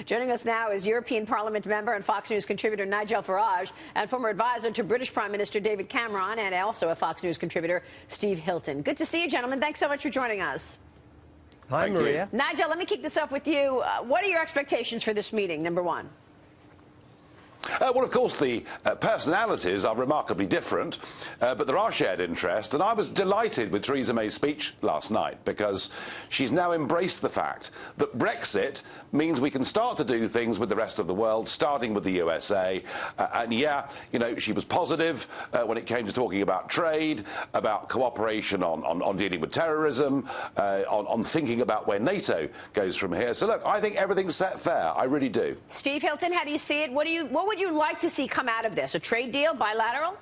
Joining us now is European Parliament member and Fox News contributor Nigel Farage and former advisor to British Prime Minister David Cameron and also a Fox News contributor, Steve Hilton. Good to see you, gentlemen. Thanks so much for joining us. Hi, Maria. Nigel, let me kick this off with you. What are your expectations for this meeting, number one? Well, of course, the personalities are remarkably different, but there are shared interests. And I was delighted with Theresa May's speech last night because she's now embraced the fact that Brexit means we can start to do things with the rest of the world, starting with the USA. And yeah, you know, she was positive when it came to talking about trade, about cooperation on dealing with terrorism, on thinking about where NATO goes from here. So look, I think everything's set fair. I really do. Steve Hilton, how do you see it? What would you like to see come out of this? A trade deal, bilateral?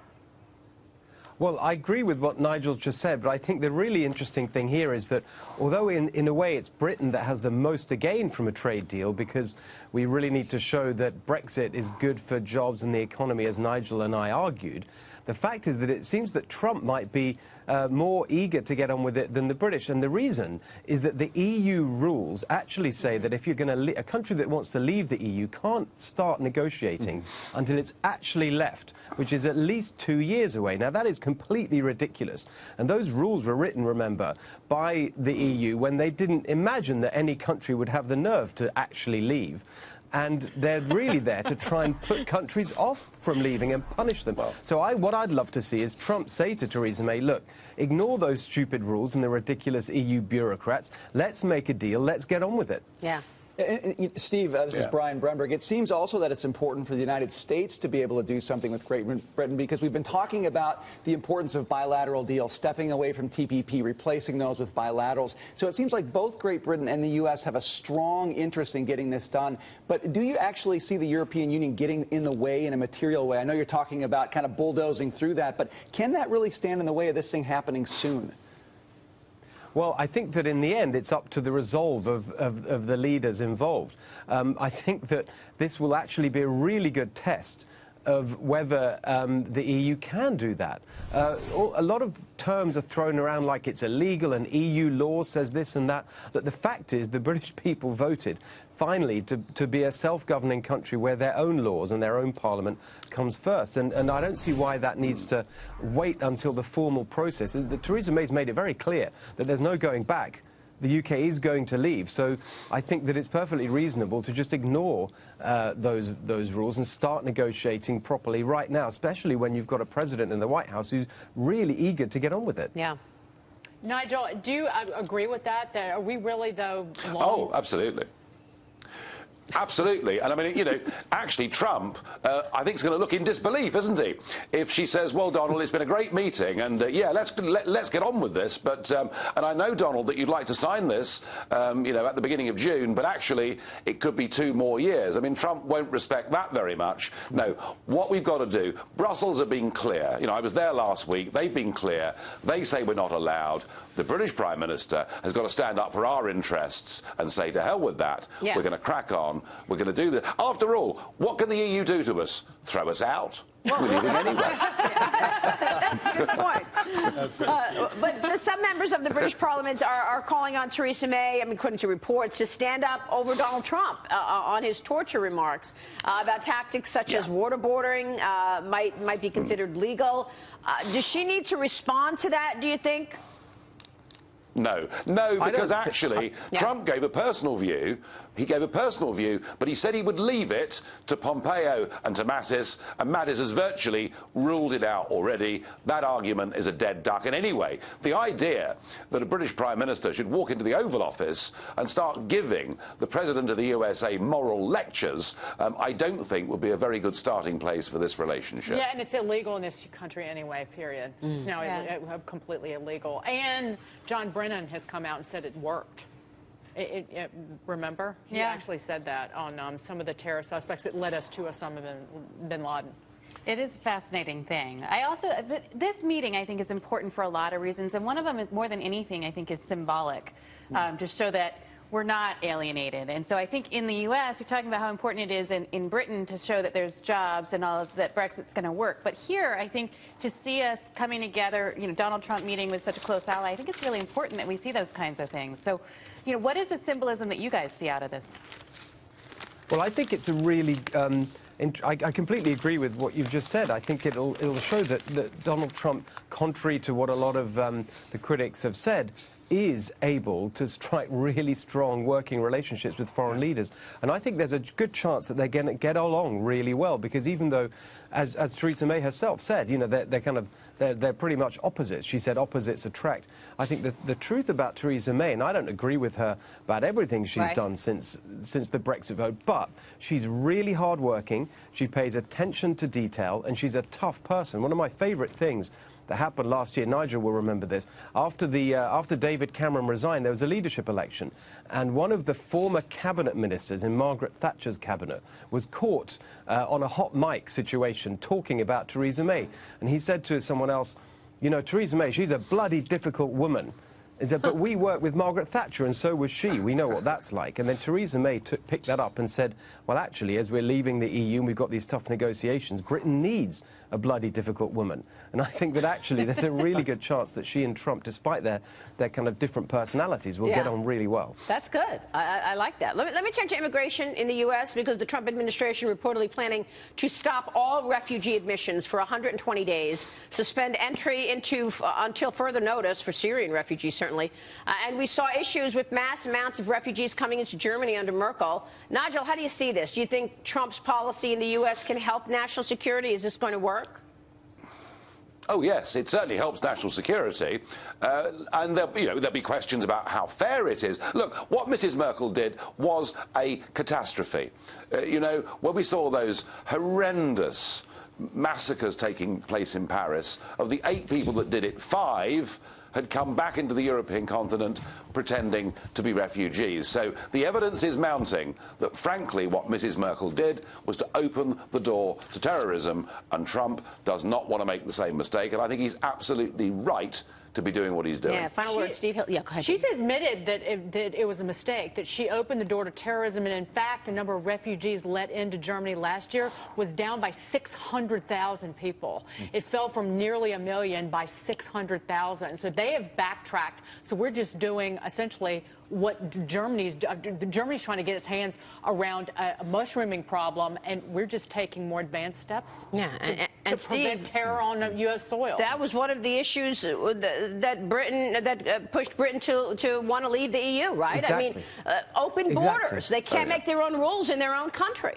Well, I agree with what Nigel just said, but I think the really interesting thing here is that although in a way it's Britain that has the most to gain from a trade deal, because we really need to show that Brexit is good for jobs and the economy, as Nigel and I argued, the fact is that it seems that Trump might be more eager to get on with it than the British. And the reason is that the EU rules actually say that if you're going to a country that wants to leave the EU can't start negotiating until it's actually left, which is at least 2 years away. Now, that is completely ridiculous. And those rules were written, remember, by the EU when they didn't imagine that any country would have the nerve to actually leave. And they're really there to try and put countries off from leaving and punish them. So what I'd love to see is Trump say to Theresa May, look, ignore those stupid rules and the ridiculous EU bureaucrats. Let's make a deal. Let's get on with it. Yeah. Steve, this is Brian Bremberg. It seems also that it's important for the United States to be able to do something with Great Britain because we've been talking about the importance of bilateral deals, stepping away from TPP, replacing those with bilaterals. So it seems like both Great Britain and the U.S. have a strong interest in getting this done. But do you actually see the European Union getting in the way in a material way? I know you're talking about kind of bulldozing through that, but can that really stand in the way of this thing happening soon? Well, I think that in the end, it's up to the resolve of the leaders involved. I think that this will actually be a really good test of whether the EU can do that. A lot of terms are thrown around like it's illegal and EU law says this and that, but the fact is the British people voted finally to be a self-governing country where their own laws and their own parliament comes first. And I don't see why that needs to wait until the formal process. Theresa May's made it very clear that there's no going back. The UK is going to leave, so I think that it's perfectly reasonable to just ignore those rules and start negotiating properly right now, especially when you've got a president in the White House who's really eager to get on with it. Yeah. Nigel, do you agree with that? Are we really, though, Oh, absolutely. Absolutely. And I mean, you know, actually Trump, I think is going to look in disbelief, isn't he? If she says, well, Donald, it's been a great meeting and yeah, let's get on with this. But, and I know, Donald, that you'd like to sign this, you know, at the beginning of June, but actually it could be 2 more years. I mean, Trump won't respect that very much. No, what we've got to do, Brussels have been clear. You know, I was there last week. They've been clear. They say we're not allowed. The British Prime Minister has got to stand up for our interests and say, to hell with that. Yeah. We're going to crack on. We're going to do this. After all, what can the EU do to us? Throw us out? We're leaving anyway. That's a good point. But some members of the British Parliament are calling on Theresa May, I mean, according to reports, to stand up over Donald Trump on his torture remarks about tactics such as waterboarding might be considered legal. Does she need to respond to that, do you think? No, because actually Trump gave a personal view. He gave a personal view, but he said he would leave it to Pompeo and to Mattis, and Mattis has virtually ruled it out already. That argument is a dead duck. And anyway, the idea that a British Prime Minister should walk into the Oval Office and start giving the President of the USA moral lectures, I don't think would be a very good starting place for this relationship. Yeah, and it's illegal in this country anyway, period. No, it's completely illegal. And John Brennan has come out and said it worked. Remember? He actually said that on some of the terror suspects. It led us to Osama bin Laden. It is a fascinating thing. This meeting, I think, is important for a lot of reasons, and one of them is, more than anything, I think, is symbolic, to show that we're not alienated. And so I think in the U.S., we're talking about how important it is in Britain to show that there's jobs and all of that Brexit's going to work. But here, I think, to see us coming together, you know, Donald Trump meeting with such a close ally, I think it's really important that we see those kinds of things. So, you know, what is the symbolism that you guys see out of this? Well, I think it's a really... I completely agree with what you've just said. I think it'll show that Donald Trump, contrary to what a lot of the critics have said, is able to strike really strong working relationships with foreign leaders. And I think there's a good chance that they're going to get along really well, because even though, as Theresa May herself said, you know, they're pretty much opposites. She said opposites attract. I think that the truth about Theresa May, and I don't agree with her about everything she's done since the Brexit vote, but she's really hardworking, she pays attention to detail, and she's a tough person. One of my favourite things that happened last year, Nigel will remember this, after David Cameron resigned, there was a leadership election, and one of the former cabinet ministers in Margaret Thatcher's cabinet was caught on a hot mic situation talking about Theresa May, and he said to someone else, you know, Theresa May, she's a bloody difficult woman. He said, but we worked with Margaret Thatcher and so was she. We know what that's like. And then Theresa May picked that up and said, well, actually, as we're leaving the EU and we've got these tough negotiations, Britain needs a bloody difficult woman. And I think that actually there's a really good chance that she and Trump, despite their kind of different personalities, will get on really well. That's good. I like that. Let me turn to immigration in the U.S. because the Trump administration reportedly planning to stop all refugee admissions for 120 days, suspend entry until further notice for Syrian refugees, certainly. And we saw issues with mass amounts of refugees coming into Germany under Merkel. Nigel, how do you see this? Do you think Trump's policy in the U.S. can help national security? Is this going to work? Oh, yes, it certainly helps national security. And there'll be questions about how fair it is. Look, what Mrs. Merkel did was a catastrophe. You know, when we saw those horrendous massacres taking place in Paris, of the 8 people that did it, 5 had come back into the European continent pretending to be refugees. So the evidence is mounting that, frankly, what Mrs. Merkel did was to open the door to terrorism, and Trump does not want to make the same mistake, and I think he's absolutely right to be doing what he's doing. Yeah, final word, Steve Hill. Yeah, go ahead. She's admitted that it was a mistake, that she opened the door to terrorism, and in fact, the number of refugees let into Germany last year was down by 600,000 people. It fell from nearly 1 million by 600,000. So they have backtracked. So we're just doing essentially what Germany's trying to get its hands around a mushrooming problem, and we're just taking more advanced steps to prevent terror on U.S. soil. That was one of the issues that pushed Britain to want to leave the EU, right? Exactly. I mean, open borders. They can't make their own rules in their own country.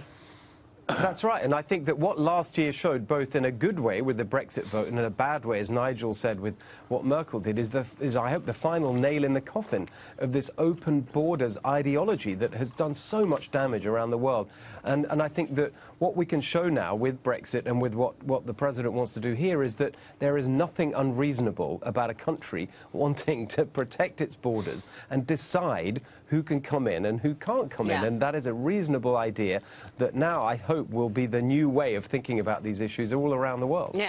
That's right, and I think that what last year showed, both in a good way with the Brexit vote and in a bad way, as Nigel said, with what Merkel did, is I hope the final nail in the coffin of this open borders ideology that has done so much damage around the world. And I think that what we can show now with Brexit and with what the President wants to do here is that there is nothing unreasonable about a country wanting to protect its borders and decide who can come in and who can't come in. And that is a reasonable idea that now I hope will be the new way of thinking about these issues all around the world.